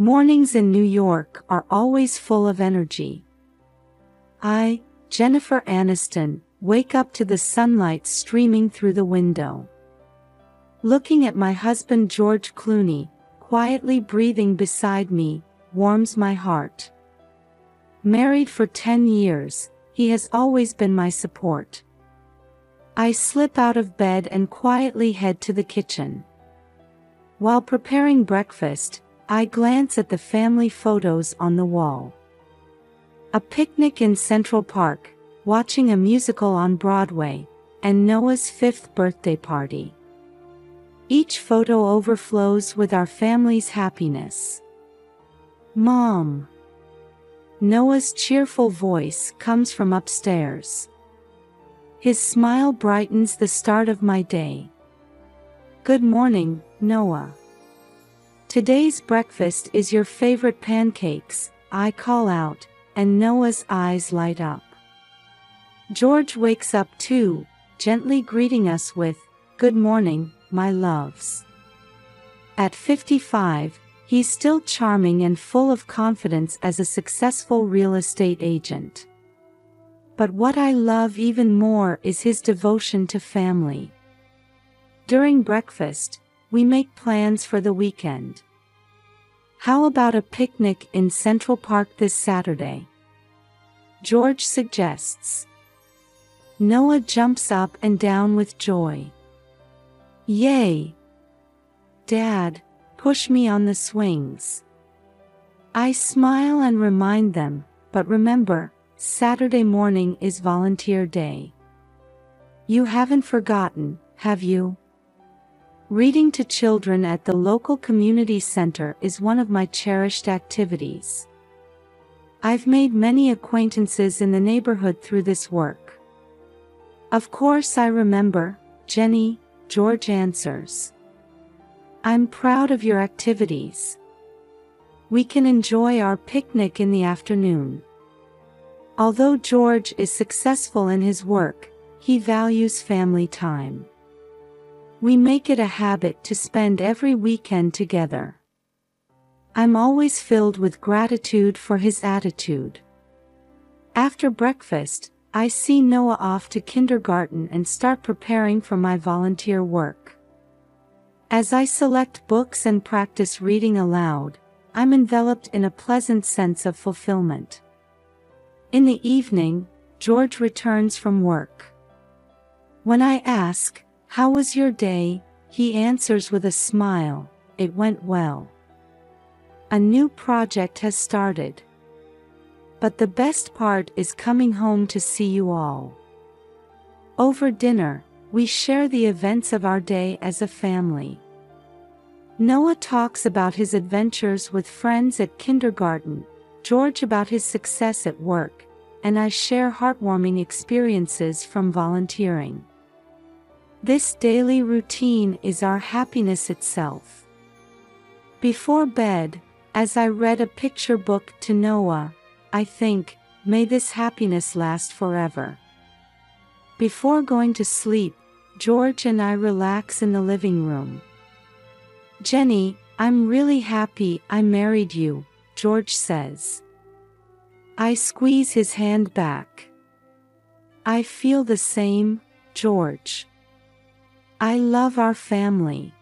Mornings in New York are always full of energy. I, Jennifer Aniston, wake up to the sunlight streaming through the window. Looking at my husband George Clooney, quietly breathing beside me, warms my heart. Married for 10 years, he has always been my support. I slip out of bed and quietly head to the kitchen. While preparing breakfast, I glance at the family photos on the wall. A picnic in Central Park, watching a musical on Broadway, and Noah's 5th birthday party. Each photo overflows with our family's happiness. Mom! Noah's cheerful voice comes from upstairs. His smile brightens the start of my day. Good morning, Noah. Today's breakfast is your favorite pancakes, I call out, and Noah's eyes light up. George wakes up too, gently greeting us with, "Good morning, my loves." At 55, he's still charming and full of confidence as a successful real estate agent. But what I love even more is his devotion to family. During breakfast, we make plans for the weekend. How about a picnic in Central Park this Saturday? George suggests. Noah jumps up and down with joy. Yay! Dad, push me on the swings. I smile and remind them, but remember, Saturday morning is volunteer day. You haven't forgotten, have you? Reading to children at the local community center is one of my cherished activities. I've made many acquaintances in the neighborhood through this work. Of course I remember, Jenny, George answers. I'm proud of your activities. We can enjoy our picnic in the afternoon. Although George is successful in his work, he values family time. We make it a habit to spend every weekend together. I'm always filled with gratitude for his attitude. After breakfast, I see Noah off to kindergarten and start preparing for my volunteer work. As I select books and practice reading aloud, I'm enveloped in a pleasant sense of fulfillment. In the evening, George returns from work. When I ask, "How was your day?" he answers with a smile, "It went well. A new project has started. But the best part is coming home to see you all." Over dinner, we share the events of our day as a family. Noah talks about his adventures with friends at kindergarten, George about his success at work, and I share heartwarming experiences from volunteering. This daily routine is our happiness itself. Before bed, as I read a picture book to Noah, I think, may this happiness last forever. Before going to sleep, George and I relax in the living room. Jenny, I'm really happy I married you, George says. I squeeze his hand back. I feel the same, George. I love our family.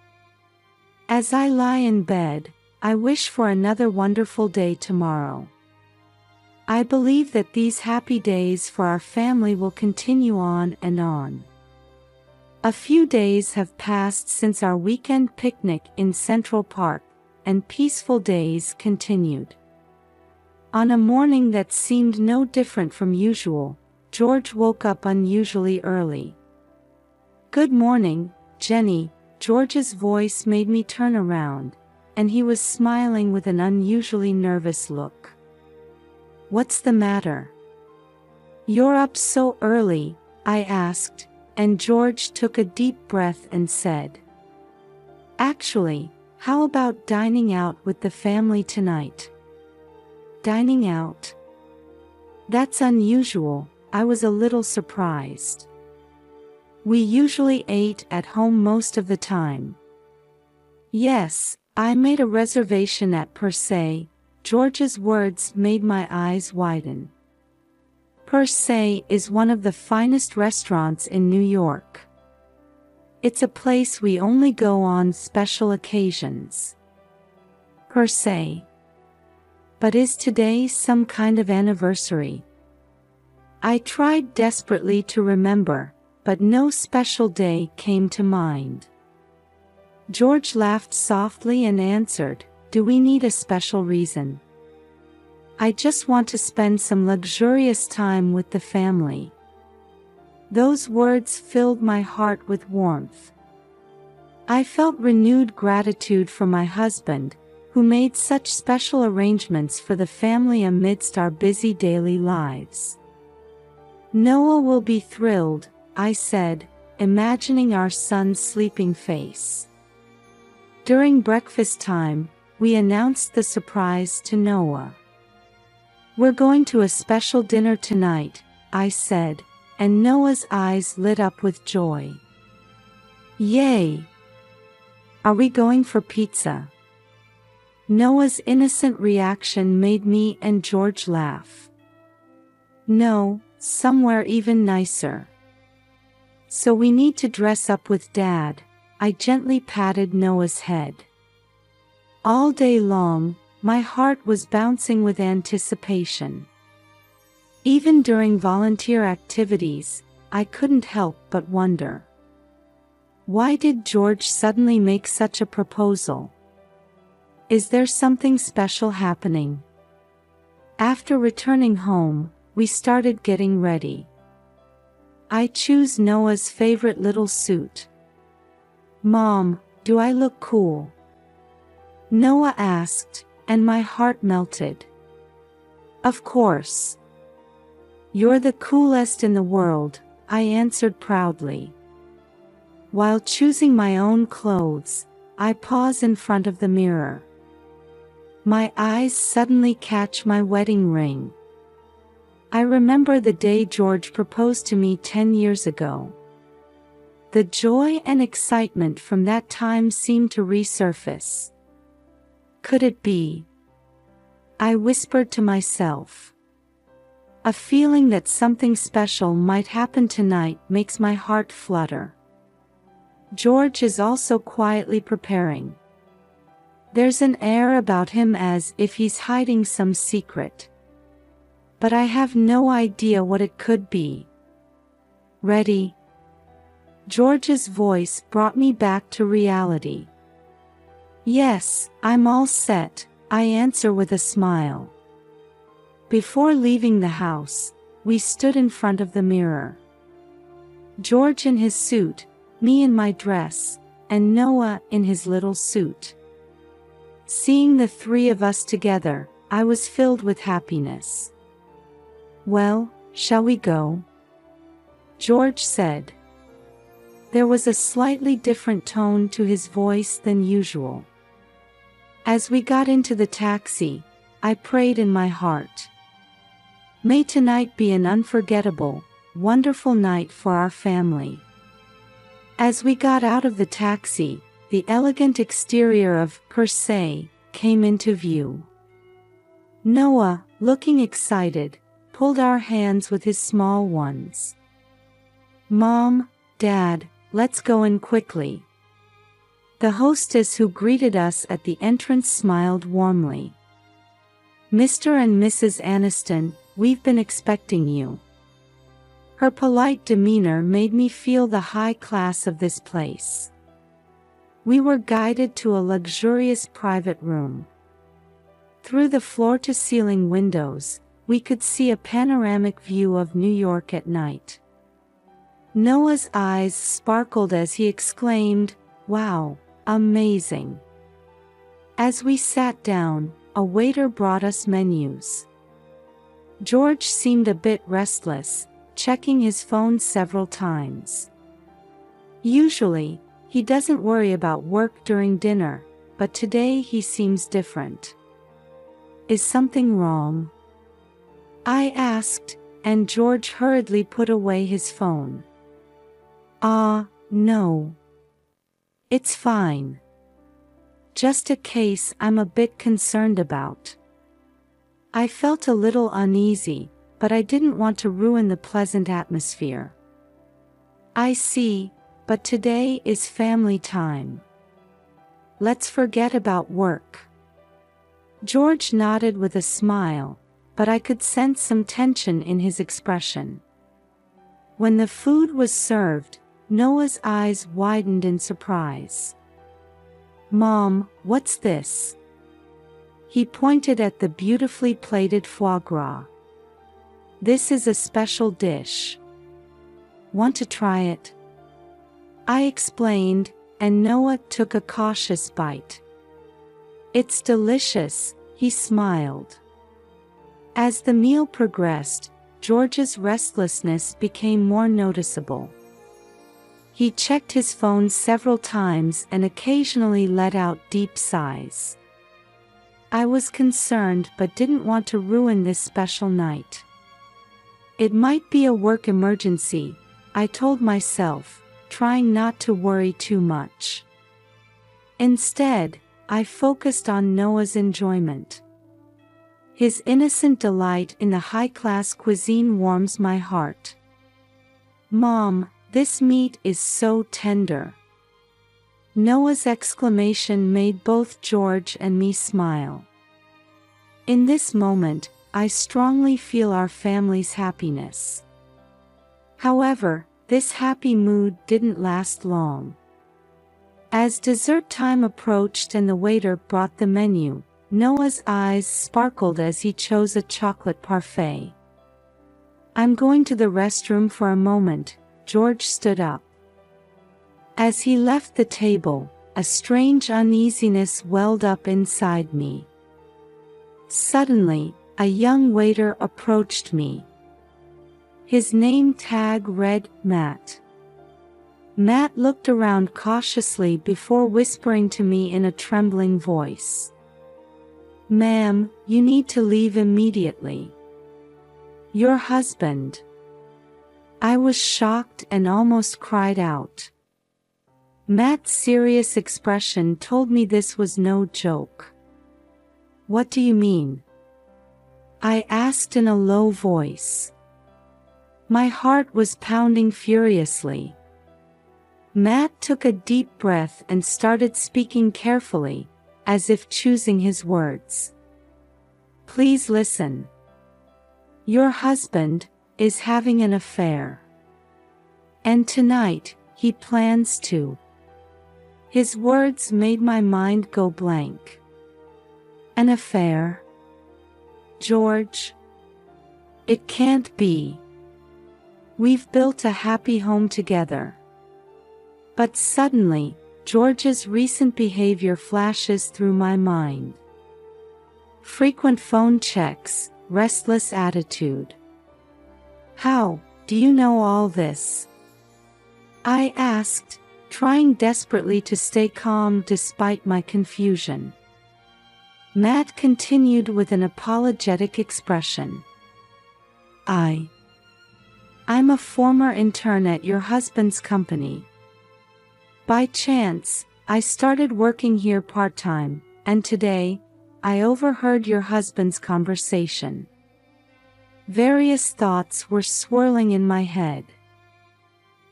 As I lie in bed, I wish for another wonderful day tomorrow. I believe that these happy days for our family will continue on and on. A few days have passed since our weekend picnic in Central Park, and peaceful days continued. On a morning that seemed no different from usual, George woke up unusually early. "Good morning, Jenny," George's voice made me turn around, and he was smiling with an unusually nervous look. "What's the matter?" "You're up so early," I asked, and George took a deep breath and said, "Actually, how about dining out with the family tonight?" "Dining out? That's unusual," I was a little surprised. "We usually ate at home most of the time." "Yes, I made a reservation at Per Se. George's words made my eyes widen. Per Se is one of the finest restaurants in New York. It's a place we only go on special occasions. Per Se. But is today some kind of anniversary? I tried desperately to remember, but no special day came to mind. George laughed softly and answered, "Do we need a special reason? I just want to spend some luxurious time with the family." Those words filled my heart with warmth. I felt renewed gratitude for my husband, who made such special arrangements for the family amidst our busy daily lives. "Noah will be thrilled," I said, imagining our son's sleeping face. During breakfast time, we announced the surprise to Noah. "We're going to a special dinner tonight," I said, and Noah's eyes lit up with joy. "Yay! Are we going for pizza?" Noah's innocent reaction made me and George laugh. "No, somewhere even nicer." "So we need to dress up with Dad," I gently patted Noah's head. All day long, my heart was bouncing with anticipation. Even during volunteer activities, I couldn't help but wonder. Why did George suddenly make such a proposal? Is there something special happening? After returning home, we started getting ready. I chose Noah's favorite little suit. "Mom, do I look cool?" Noah asked, and my heart melted. "Of course. You're the coolest in the world," I answered proudly. While choosing my own clothes, I pause in front of the mirror. My eyes suddenly catch my wedding ring. I remember the day George proposed to me 10 years ago. The joy and excitement from that time seemed to resurface. Could it be? I whispered to myself. A feeling that something special might happen tonight makes my heart flutter. George is also quietly preparing. There's an air about him as if he's hiding some secret. But I have no idea what it could be. "Ready?" George's voice brought me back to reality. "Yes, I'm all set," I answer with a smile. Before leaving the house, we stood in front of the mirror. George in his suit, me in my dress, and Noah in his little suit. Seeing the three of us together, I was filled with happiness. "Well, shall we go?" George said. There was a slightly different tone to his voice than usual. As we got into the taxi, I prayed in my heart. May tonight be an unforgettable, wonderful night for our family. As we got out of the taxi, the elegant exterior of Per Se came into view. Noah, looking excited, pulled our hands with his small ones. "Mom, Dad, let's go in quickly." The hostess who greeted us at the entrance smiled warmly. "Mr. and Mrs. Aniston, we've been expecting you." Her polite demeanor made me feel the high class of this place. We were guided to a luxurious private room. Through the floor-to-ceiling windows, we could see a panoramic view of New York at night. Noah's eyes sparkled as he exclaimed, "Wow, amazing." As we sat down, a waiter brought us menus. George seemed a bit restless, checking his phone several times. Usually, he doesn't worry about work during dinner, but today he seems different. "Is something wrong?" I asked, and George hurriedly put away his phone. No. It's fine. just a case I'm a bit concerned about. I felt a little uneasy, but I didn't want to ruin the pleasant atmosphere. I see, but today is family time. Let's forget about work. George nodded with a smile, but I could sense some tension in his expression. When the food was served, Noah's eyes widened in surprise. "Mom, what's this?" He pointed at the beautifully plated foie gras. "This is a special dish. Want to try it?" I explained, and Noah took a cautious bite. "It's delicious," he smiled. As the meal progressed, George's restlessness became more noticeable. He checked his phone several times and occasionally let out deep sighs. I was concerned but didn't want to ruin this special night. It might be a work emergency, I told myself, trying not to worry too much. Instead, I focused on Noah's enjoyment. His innocent delight in the high-class cuisine warms my heart. "Mom, this meat is so tender." Noah's exclamation made both George and me smile. In this moment, I strongly feel our family's happiness. However, this happy mood didn't last long. As dessert time approached and the waiter brought the menu, Noah's eyes sparkled as he chose a chocolate parfait. "I'm going to the restroom for a moment," George stood up. As he left the table, a strange uneasiness welled up inside me. Suddenly, a young waiter approached me. His name tag read Matt. Matt looked around cautiously before whispering to me in a trembling voice. "Ma'am, you need to leave immediately. Your husband." I was shocked and almost cried out. Matt's serious expression told me this was no joke. "What do you mean?" I asked in a low voice. My heart was pounding furiously. Matt took a deep breath and started speaking carefully, as if choosing his words. "Please listen. Your husband is having an affair. And tonight, he plans to." His words made my mind go blank. "An affair? George? It can't be. We've built a happy home together." But suddenly, George's recent behavior flashes through my mind. Frequent phone checks, restless attitude. "How do you know all this?" I asked, trying desperately to stay calm despite my confusion. Matt continued with an apologetic expression. I'm a former intern at your husband's company. By chance, I started working here part-time, and today, I overheard your husband's conversation." Various thoughts were swirling in my head.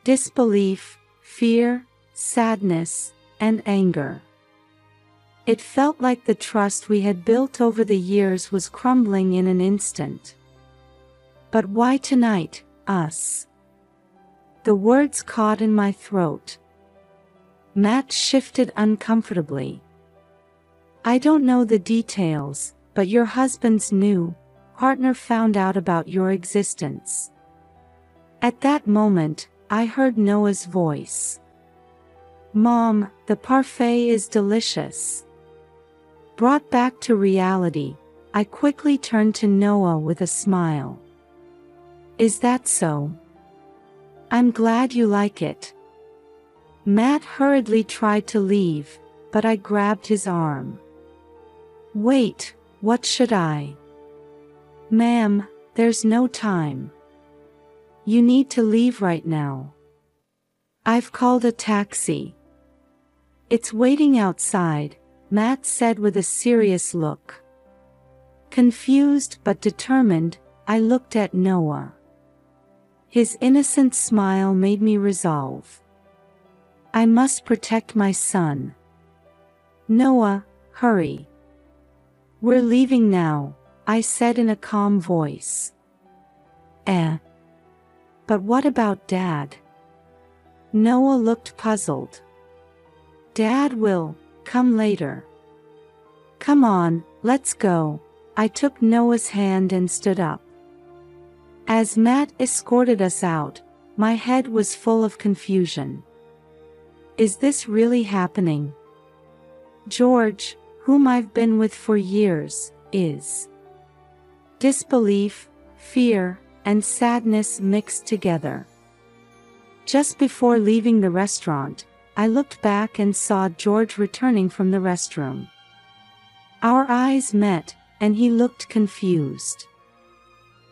Disbelief, fear, sadness, and anger. It felt like the trust we had built over the years was crumbling in an instant. "But why tonight, us?" The words caught in my throat. Matt shifted uncomfortably. "I don't know the details, but your husband's new partner found out about your existence." At that moment, I heard Noah's voice. "Mom, the parfait is delicious." Brought back to reality, I quickly turned to Noah with a smile. "Is that so? I'm glad you like it." Matt hurriedly tried to leave, but I grabbed his arm. "Wait, what should I?" "Ma'am, there's no time. You need to leave right now. I've called a taxi. It's waiting outside, Matt said with a serious look. Confused but determined, I looked at Noah. His innocent smile made me resolve. I must protect my son. Noah, hurry. We're leaving now, I said in a calm voice. But what about Dad? Noah looked puzzled. Dad will come later. Come on, let's go. I took Noah's hand and stood up. As Matt escorted us out, my head was full of confusion. Is this really happening? George, whom I've been with for years, is. Disbelief, fear, and sadness mixed together. Just before leaving the restaurant, I looked back and saw George returning from the restroom. Our eyes met, and he looked confused.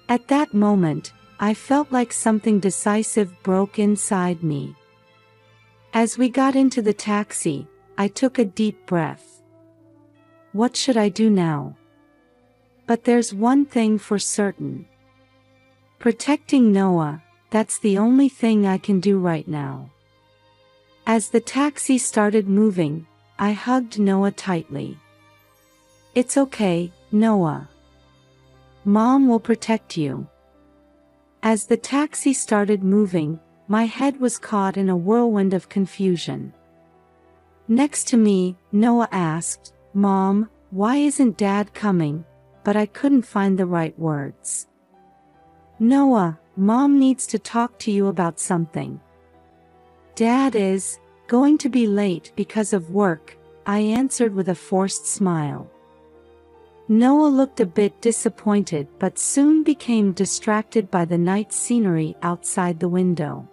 At that moment, I felt like something decisive broke inside me. As we got into the taxi, I took a deep breath. What should I do now? But there's one thing for certain. Protecting Noah, that's the only thing I can do right now. As the taxi started moving, I hugged Noah tightly. It's okay, Noah. Mom will protect you. As the taxi started moving, my head was caught in a whirlwind of confusion. Next to me, Noah asked, Mom, why isn't Dad coming? But I couldn't find the right words. Noah, Mom needs to talk to you about something. Dad is going to be late because of work, I answered with a forced smile. Noah looked a bit disappointed but soon became distracted by the night scenery outside the window.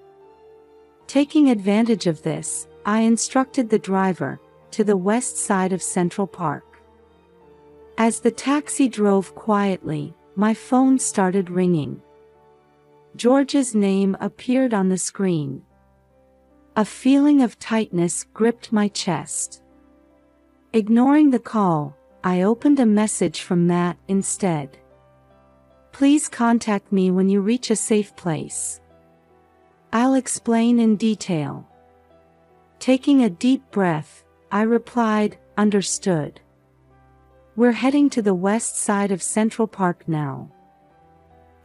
Taking advantage of this, I instructed the driver to the west side of Central Park. As the taxi drove quietly, my phone started ringing. George's name appeared on the screen. A feeling of tightness gripped my chest. Ignoring the call, I opened a message from Matt instead. Please contact me when you reach a safe place. I'll explain in detail. Taking a deep breath, I replied, understood. We're heading to the west side of Central Park now.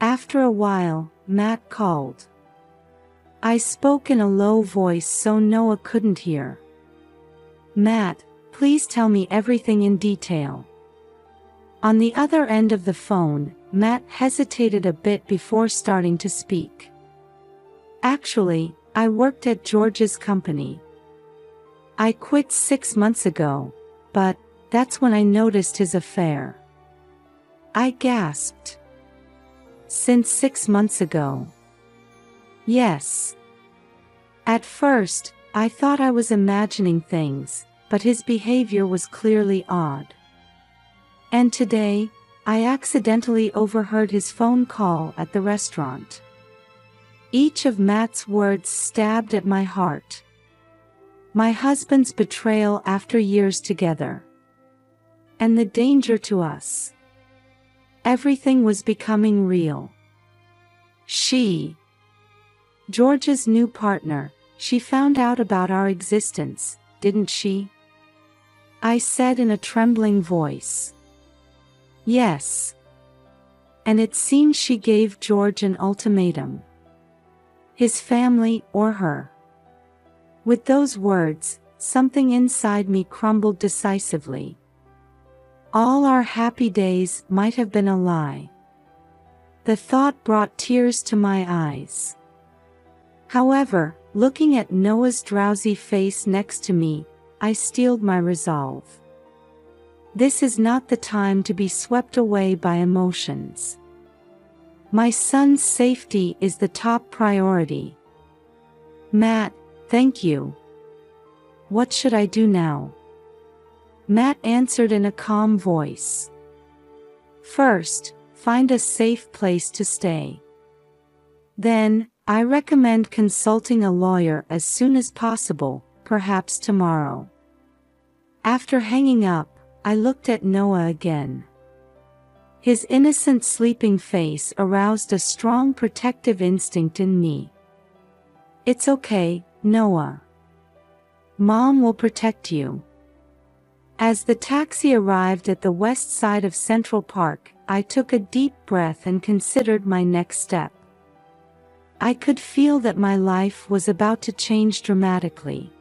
After a while, Matt called. I spoke in a low voice so Noah couldn't hear. Matt, please tell me everything in detail. On the other end of the phone, Matt hesitated a bit before starting to speak. Actually, I worked at George's company. I quit 6 months ago, but that's when I noticed his affair. I gasped. Since 6 months ago? Yes. At first, I thought I was imagining things, but his behavior was clearly odd. And today, I accidentally overheard his phone call at the restaurant. Each of Matt's words stabbed at my heart. My husband's betrayal after years together. And the danger to us. Everything was becoming real. George's new partner, she found out about our existence, didn't she? I said in a trembling voice. Yes. And it seems she gave George an ultimatum. His family or her. With those words, something inside me crumbled decisively. All our happy days might have been a lie. The thought brought tears to my eyes. However, looking at Noah's drowsy face next to me, I steeled my resolve. This is not the time to be swept away by emotions. My son's safety is the top priority. Matt, thank you. What should I do now? Matt answered in a calm voice. First, find a safe place to stay. Then, I recommend consulting a lawyer as soon as possible, perhaps tomorrow. After hanging up, I looked at Noah again. His innocent sleeping face aroused a strong protective instinct in me. "It's okay, Noah. Mom will protect you." As the taxi arrived at the west side of Central Park, I took a deep breath and considered my next step. I could feel that my life was about to change dramatically.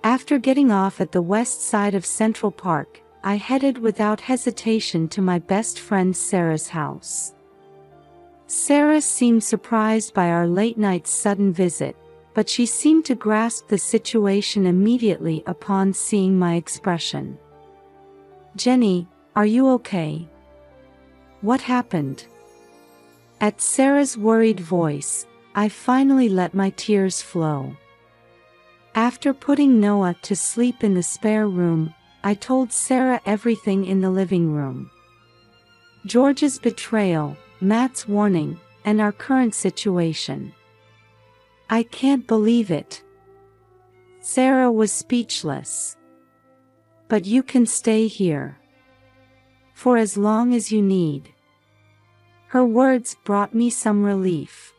After getting off at the west side of Central Park, I headed without hesitation to my best friend Sarah's house. Sarah seemed surprised by our late-night sudden visit, but she seemed to grasp the situation immediately upon seeing my expression. "Jenny, are you okay? What happened?" At Sarah's worried voice, I finally let my tears flow. After putting Noah to sleep in the spare room, I told Sarah everything in the living room. George's betrayal, Matt's warning, and our current situation. "I can't believe it." Sarah was speechless. "But you can stay here. For as long as you need." Her words brought me some relief.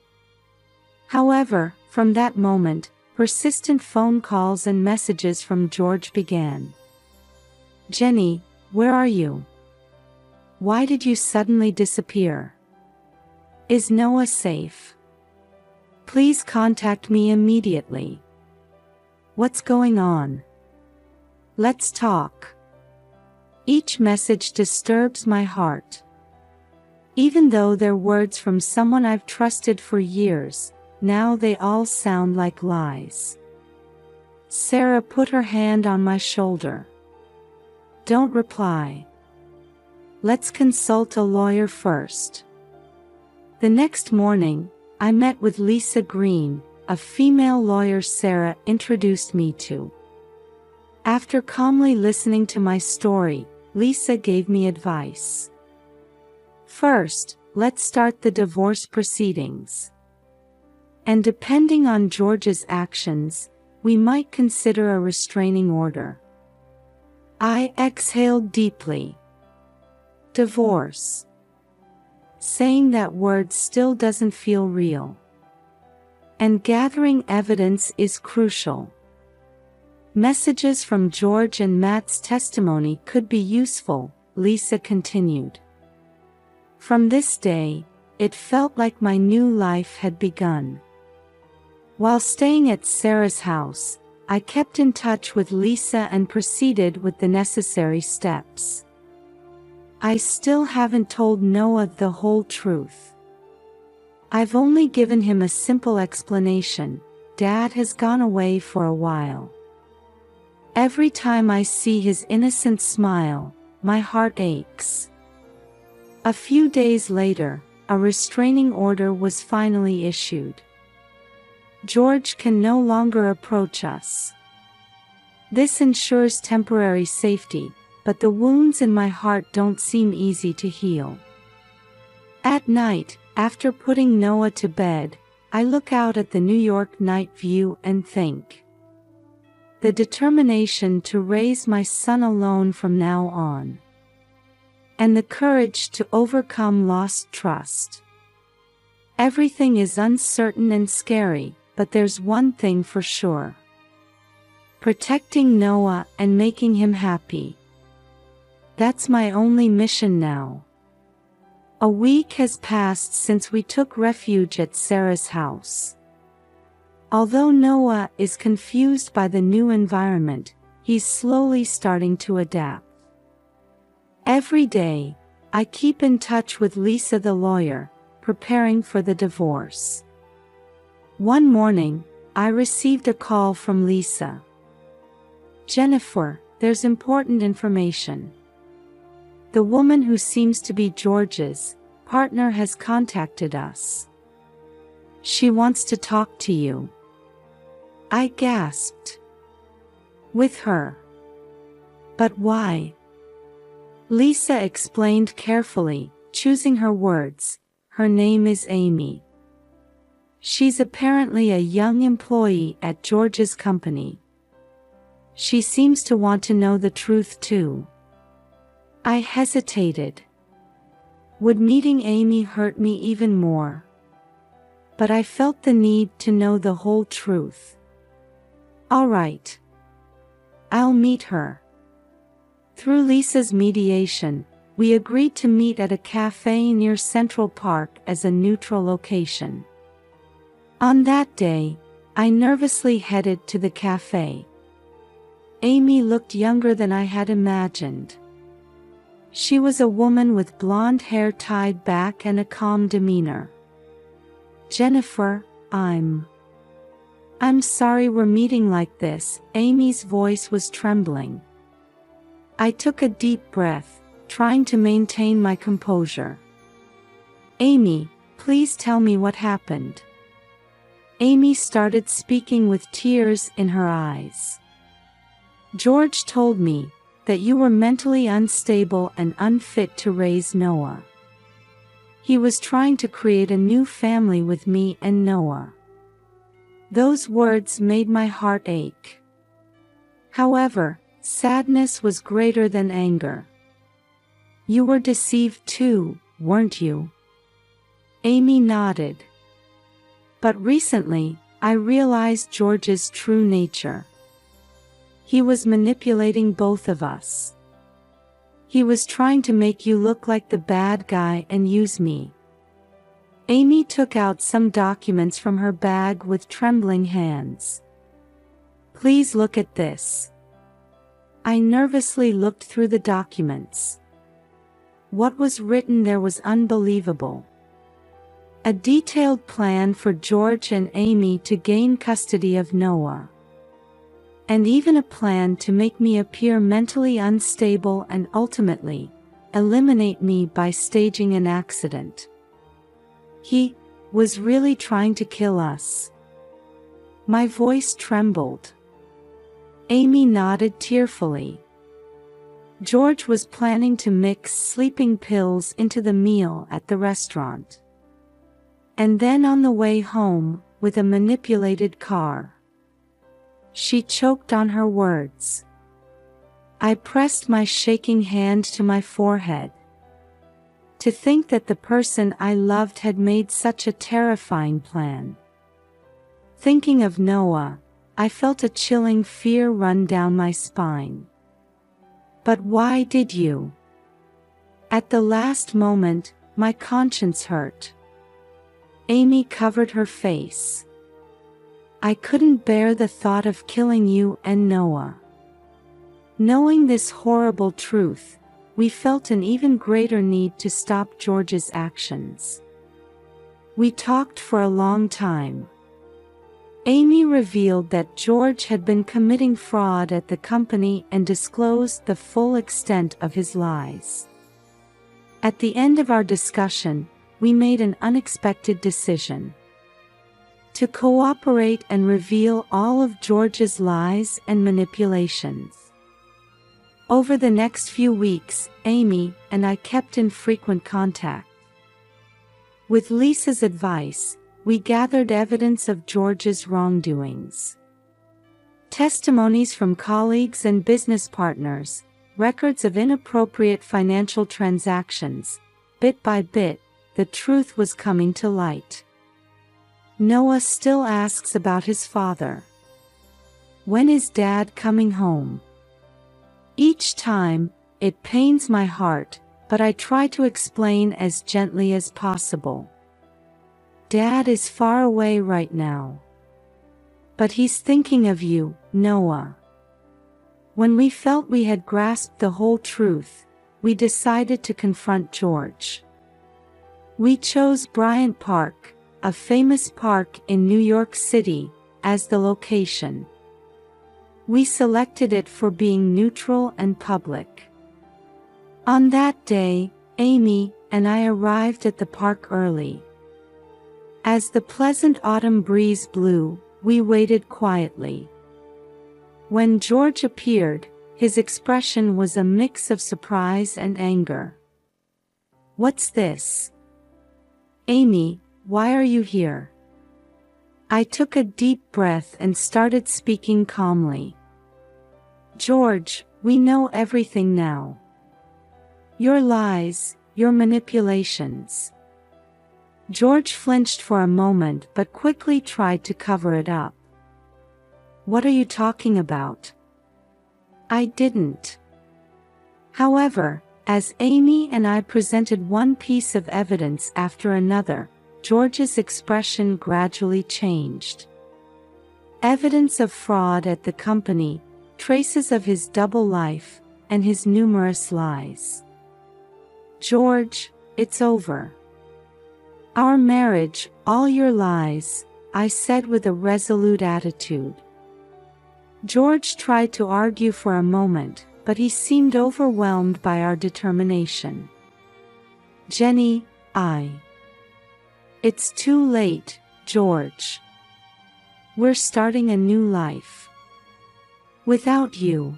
However, from that moment, persistent phone calls and messages from George began. "Jenny, where are you? Why did you suddenly disappear? Is Noah safe? Please contact me immediately. What's going on? Let's talk." Each message disturbs my heart. Even though they're words from someone I've trusted for years, now they all sound like lies. Sarah put her hand on my shoulder. "Don't reply. Let's consult a lawyer first." The next morning, I met with Lisa Green, a female lawyer Sarah introduced me to. After calmly listening to my story, Lisa gave me advice. "First, let's start the divorce proceedings. And depending on George's actions, we might consider a restraining order." I exhaled deeply. Divorce. Saying that word still doesn't feel real. And gathering evidence is crucial. Messages from George and Matt's testimony could be useful, Lisa continued. From this day, it felt like my new life had begun. While staying at Sarah's house, I kept in touch with Lisa and proceeded with the necessary steps. I still haven't told Noah the whole truth. I've only given him a simple explanation: Dad has gone away for a while. Every time I see his innocent smile, my heart aches. A few days later, a restraining order was finally issued. George can no longer approach us. This ensures temporary safety, but the wounds in my heart don't seem easy to heal. At night, after putting Noah to bed, I look out at the New York night view and think. The determination to raise my son alone from now on. And the courage to overcome lost trust. Everything is uncertain and scary, but there's one thing for sure. Protecting Noah and making him happy. That's my only mission now. A week has passed since we took refuge at Sarah's house. Although Noah is confused by the new environment, he's slowly starting to adapt. Every day, I keep in touch with Lisa the lawyer, preparing for the divorce. One morning, I received a call from Lisa. "Jennifer, there's important information. The woman who seems to be George's partner has contacted us. She wants to talk to you." I gasped. "With her? But why?" Lisa explained carefully, choosing her words. "Her name is Amy. She's apparently a young employee at George's company. She seems to want to know the truth too. I hesitated. Would meeting Amy hurt me even more? But I felt the need to know the whole truth. All right. I'll meet her. Through Lisa's mediation, we agreed to meet at a cafe near Central Park as a neutral location. On that day, I nervously headed to the cafe. Amy looked younger than I had imagined. She was a woman with blonde hair tied back and a calm demeanor. Jennifer, I'm sorry we're meeting like this. Amy's voice was trembling. I took a deep breath, trying to maintain my composure. Amy, please tell me what happened. Amy started speaking with tears in her eyes. George told me that you were mentally unstable and unfit to raise Noah. He was trying to create a new family with me and Noah. Those words made my heart ache. However, sadness was greater than anger. You were deceived too, weren't you? Amy nodded. But recently, I realized George's true nature. He was manipulating both of us. He was trying to make you look like the bad guy and use me. Amy took out some documents from her bag with trembling hands. Please look at this. I nervously looked through the documents. What was written there was unbelievable. A detailed plan for George and Amy to gain custody of Noah. And even a plan to make me appear mentally unstable and ultimately eliminate me by staging an accident. He was really trying to kill us. My voice trembled. Amy nodded tearfully. George was planning to mix sleeping pills into the meal at the restaurant. And then on the way home, with a manipulated car. She choked on her words. I pressed my shaking hand to my forehead. To think that the person I loved had made such a terrifying plan. Thinking of Noah, I felt a chilling fear run down my spine. But why did you? At the last moment, my conscience hurt. Amy covered her face. I couldn't bear the thought of killing you and Noah. Knowing this horrible truth, we felt an even greater need to stop George's actions. We talked for a long time. Amy revealed that George had been committing fraud at the company and disclosed the full extent of his lies. At the end of our discussion, we made an unexpected decision. To cooperate and reveal all of George's lies and manipulations. Over the next few weeks, Amy and I kept in frequent contact. With Lisa's advice, we gathered evidence of George's wrongdoings. Testimonies from colleagues and business partners, records of inappropriate financial transactions. Bit by bit, the truth was coming to light. Noah still asks about his father. When is Dad coming home? Each time, it pains my heart, but I try to explain as gently as possible. Dad is far away right now. But he's thinking of you, Noah. When we felt we had grasped the whole truth, we decided to confront George. We chose Bryant Park, a famous park in New York City, as the location. We selected it for being neutral and public. On that day, Amy and I arrived at the park early. As the pleasant autumn breeze blew, we waited quietly. When George appeared, his expression was a mix of surprise and anger. What's this? Amy, why are you here? I took a deep breath and started speaking calmly. George, we know everything now. Your lies, your manipulations. George flinched for a moment but quickly tried to cover it up. What are you talking about? I didn't. However, as Amy and I presented one piece of evidence after another, George's expression gradually changed. Evidence of fraud at the company, traces of his double life, and his numerous lies. George, it's over. Our marriage, all your lies, I said with a resolute attitude. George tried to argue for a moment, but he seemed overwhelmed by our determination. Jenny, It's too late, George. We're starting a new life. Without you.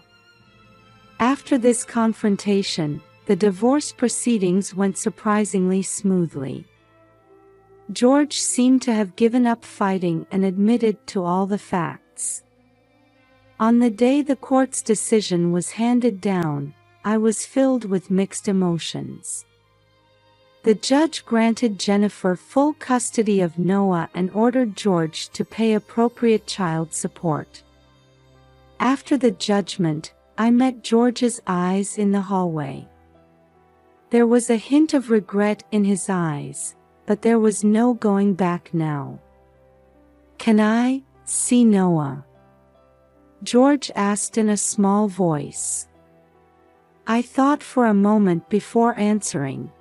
After this confrontation, the divorce proceedings went surprisingly smoothly. George seemed to have given up fighting and admitted to all the facts. On the day the court's decision was handed down, I was filled with mixed emotions. The judge granted Jennifer full custody of Noah and ordered George to pay appropriate child support. After the judgment, I met George's eyes in the hallway. There was a hint of regret in his eyes, but there was no going back now. Can I see Noah? George asked in a small voice. I thought for a moment before answering.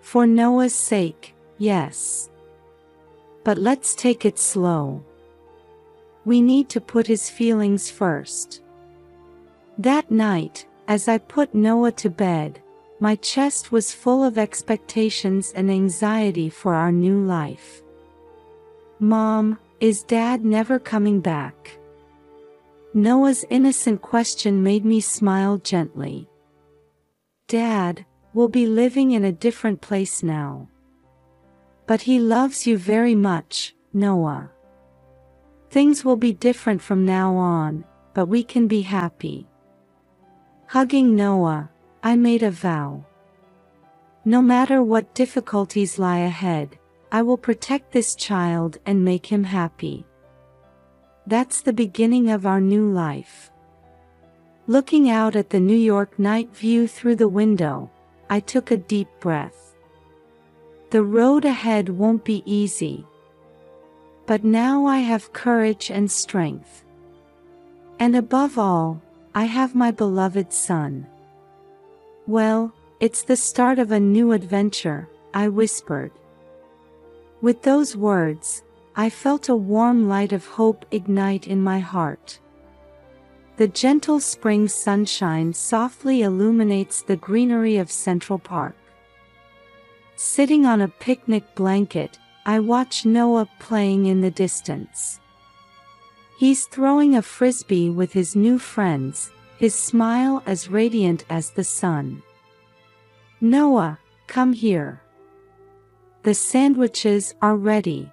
For Noah's sake, yes. But let's take it slow. We need to put his feelings first. That night, as I put Noah to bed, my chest was full of expectations and anxiety for our new life. Mom, is Dad never coming back? Noah's innocent question made me smile gently. Dad, we'll be living in a different place now. But he loves you very much, Noah. Things will be different from now on, but we can be happy. Hugging Noah, I made a vow. No matter what difficulties lie ahead, I will protect this child and make him happy. That's the beginning of our new life. Looking out at the New York night view through the window, I took a deep breath. The road ahead won't be easy. But now I have courage and strength. And above all, I have my beloved son. Well, it's the start of a new adventure, I whispered. With those words, I felt a warm light of hope ignite in my heart. The gentle spring sunshine softly illuminates the greenery of Central Park. Sitting on a picnic blanket, I watch Noah playing in the distance. He's throwing a frisbee with his new friends, his smile as radiant as the sun. Noah, come here. The sandwiches are ready.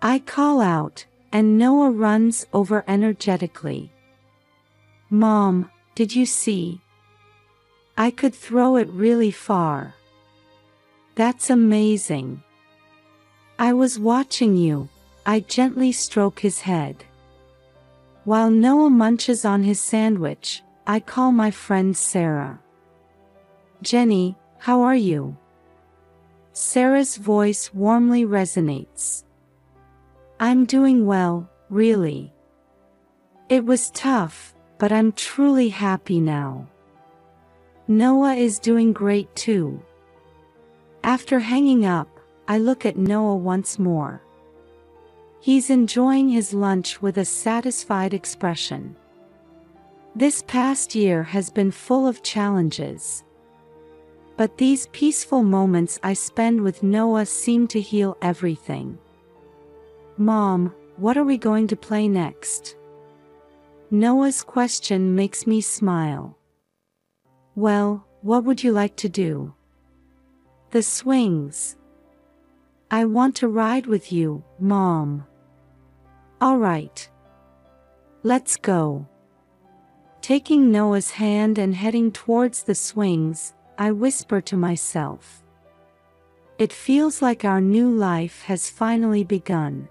I call out, and Noah runs over energetically. Mom, did you see? I could throw it really far. That's amazing. I was watching you, I gently stroke his head. While Noah munches on his sandwich, I call my friend Sarah. Jenny, how are you? Sarah's voice warmly resonates. I'm doing well, really. It was tough, but I'm truly happy now. Noah is doing great too. After hanging up, I look at Noah once more. He's enjoying his lunch with a satisfied expression. This past year has been full of challenges. But these peaceful moments I spend with Noah seem to heal everything. Mom, what are we going to play next? Noah's question makes me smile. Well, what would you like to do? The swings. I want to ride with you, Mom. All right. Let's go. Taking Noah's hand and heading towards the swings, I whisper to myself. It feels like our new life has finally begun.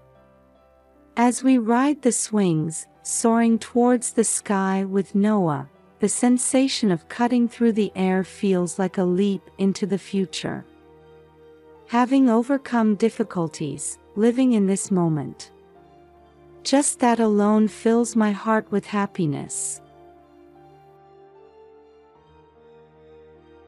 As we ride the swings, soaring towards the sky with Noah, the sensation of cutting through the air feels like a leap into the future. Having overcome difficulties, living in this moment. Just that alone fills my heart with happiness.